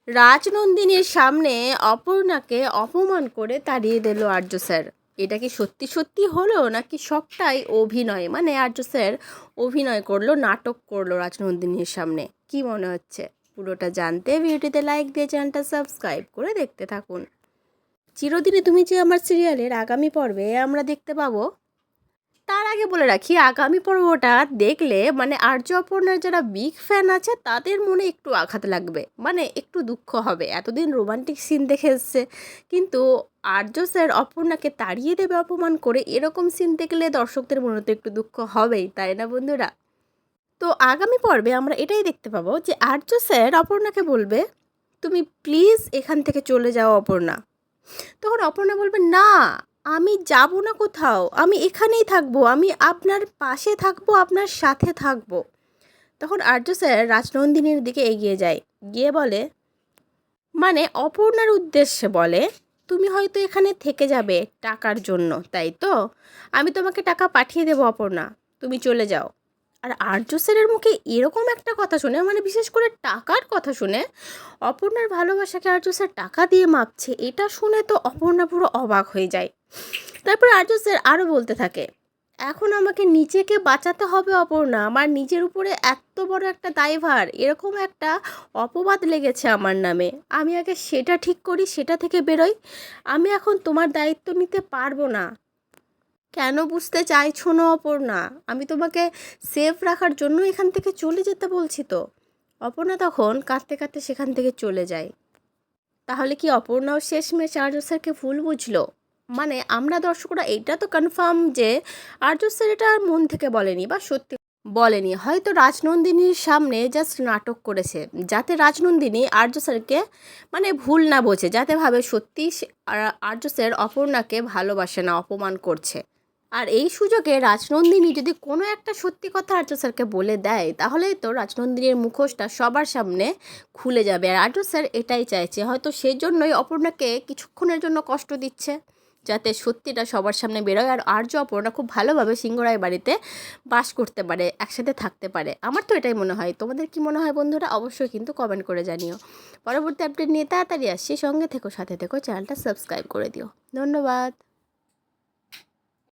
রাজনন্দিনীর সামনে অপর্ণাকে অপমান করে তাড়িয়ে দিল আর্য স্যার। এটা কি সত্যি সত্যি হলো নাকি সবটাই অভিনয়? মানে আর্য স্যার অভিনয় করলো, নাটক করলো রাজনন্দিনীর সামনে। কি মনে হচ্ছে? পুরোটা জানতে ভিডিওতে লাইক দিয়ে চ্যানেলটা সাবস্ক্রাইব করে দেখতে থাকুন। চিরদিনই তুমি যে আমার সিরিয়ালের আগামী পর্বে আমরা দেখতে পাবো। তার আগে বলে রাখি, আগামী পর্বটা দেখলে মানে আর্য অপর্ণার যারা বিগ ফ্যান আছে তাদের মনে একটু আঘাত লাগবে, মানে একটু দুঃখ হবে। এতদিন রোমান্টিক সিন দেখে এসছে, কিন্তু আর্য স্যার অপর্ণাকে তাড়িয়ে দেবে অপমান করে, এরকম সিন দেখলে দর্শকদের মনে তো একটু দুঃখ হবেই, তাই না বন্ধুরা? তো আগামী পর্বে আমরা এটাই দেখতে পাবো যে আর্য স্যার অপর্ণাকে বলবে, তুমি প্লিজ এখান থেকে চলে যাও অপর্ণা। তখন অপর্ণা বলবে, না আমি যাব না কোথাও, আমি এখানেই থাকবো, আমি আপনার পাশে থাকবো, আপনার সাথে থাকবো। তখন আর্য স্যার রাজনন্দিনীর দিকে এগিয়ে যায়, গিয়ে বলে, মানে অপর্ণার উদ্দেশ্যে বলে, তুমি হয়তো এখানে থেকে যাবে টাকার জন্য, তাই তো? আমি তোমাকে টাকা পাঠিয়ে দেবো অপর্ণা, তুমি চলে যাও। আর আর্য স্যারের মুখে এরকম একটা কথা শুনে, মানে বিশেষ করে টাকার কথা শুনে, অপর্ণার ভালোবাসাকে আর্য স্যার টাকা দিয়ে মাপছে, এটা শুনে তো অপর্ণা পুরো অবাক হয়ে যায়। তারপর আর্য স্যার আরও বলতে থাকে, এখন আমাকে নিজেকে বাঁচাতে হবে অপর্ণা, আমার নিজের উপরে এত বড় একটা দায়ভার, এরকম একটা অপবাদ লেগেছে আমার নামে, আমি আগে সেটা ঠিক করি, সেটা থেকে বেরোই। আমি এখন তোমার দায়িত্ব নিতে পারবো না। কেন বুঝতে চাইছো না অপর্ণা? আমি তোমাকে সেফ রাখার জন্য এখান থেকে চলে যেতে বলছি তো। অপর্ণা তখন কাঁদতে কাঁদতে সেখান থেকে চলে যায়। তাহলে কি অপর্ণাও শেষমেশ আর্য স্যারকে ভুল বুঝলো? মানে আমরা দর্শকরা এইটা তো কনফার্ম যে আর্য স্যার এটা আর মন থেকে বলেনি বা সত্যি বলেনি, হয়তো রাজনন্দিনীর সামনে জাস্ট নাটক করেছে, যাতে রাজনন্দিনী আর্য স্যারকে মানে ভুল না বোঝে, যাতে ভাবে সত্যি আর্য স্যার অপর্ণাকে ভালোবাসে না, অপমান করছে। আর এই সুযোগে রাজনন্দিনী যদি কোনো একটা সত্যি কথা আর্য স্যারকে বলে দেয়, তাহলেই তো রাজনন্দিনীর মুখোশটা সবার সামনে খুলে যাবে। আর আর্য স্যার এটাই চাইছে, হয়তো সেই জন্যই অপর্ণাকে কিছুক্ষণের জন্য কষ্ট দিচ্ছে, যাতে সত্যিটা সবার সামনে বেরোয় আর আর্য অপর্ণা খুব ভালোভাবে সিংহরায় বাড়িতে বাস করতে পারে, একসাথে থাকতে পারে। আমার তো এটাই মনে হয়। তোমাদের কি মনে হয় বন্ধুরা? অবশ্যই কিন্তু কমেন্ট করে জানিও। পরবর্তী আপডেট নিয়ে তাড়াতাড়ি আসছি, সঙ্গে থেকো, সাথে থেকো, চ্যানেলটা সাবস্ক্রাইব করে দিও। ধন্যবাদ।